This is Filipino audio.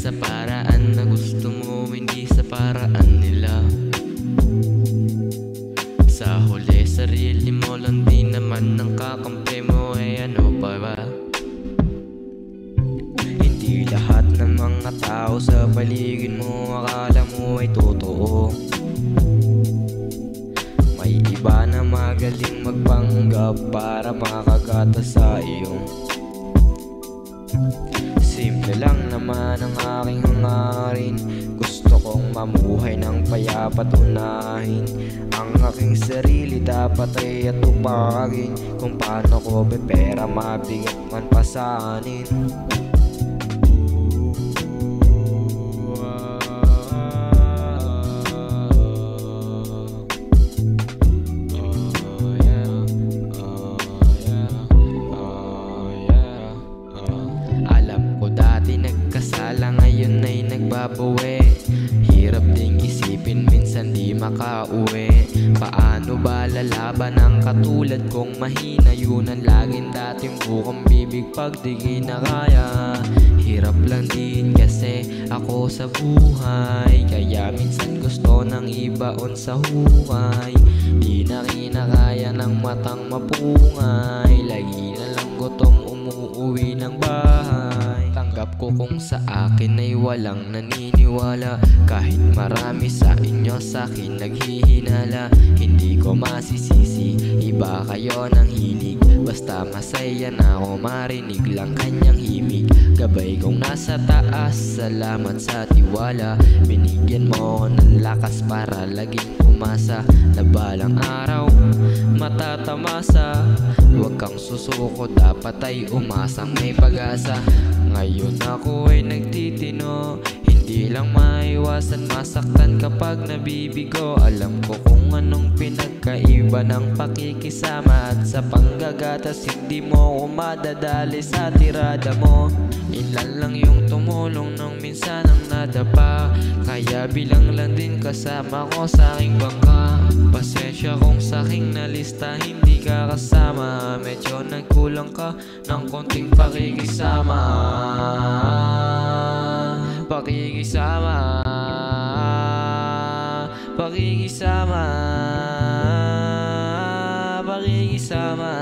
sa paraan na gusto mo, hindi sa paraan nila. Sa huli, sarili mo lang din naman ang kakampi mo, ano pa ba? Hindi lahat ng mga tao sa paligid mo akala mo ay totoo. May iba na magaling magpanggap para makakagata sa iyo. Simple lang naman ang aking hangarin. Gusto kong mamuhay ng payapa't unahin ang aking sarili, dapat ay atupagin. Kung paano ko pera mabigat man pasanin. Nagkasala, ngayon ay nagbabawi. Hirap ding isipin, minsan di makauwi. Paano ba lalaban ang katulad kong mahina? Yun ang laging dating bukang bibig pag di kinakaya. Hirap lang din kasi ako sa buhay, kaya minsan gusto ng ibaon sa hukay. Di na kinakaya ng matang mapungay, lagi na lang gutom umuuwi ng bahay. Tanggap ko kung sa akin ay walang naniniwala, kahit marami sa inyo sa akin naghihinala. Hindi ko masisisi, iba kayo ng hilig, basta masaya na ako marinig lang kanyang himig. Gabay kong nasa taas, salamat sa tiwala. Binigyan mo ng lakas para laging umasa na balang araw matatamasa. Huwag kang susuko, dapat ay umasang may pag-asa. Ngayon ako ay nagtitino, hindi lang maiwasan masaktan kapag nabibigo. Alam ko kung anong pinagkaiba ng pakikisama at sa panggagatas. Hindi mo ako madadali sa tirada mo. Ilan lang yung tumulong nung minsan ang nadapa, kaya bilang lang din kasama ko sa aking bangka. Pasensya kung sa aking nalista hindi ka kasama, medyo nagkulang ka ng konting pakikisama. Pakikisama, pakikisama, pakikisama.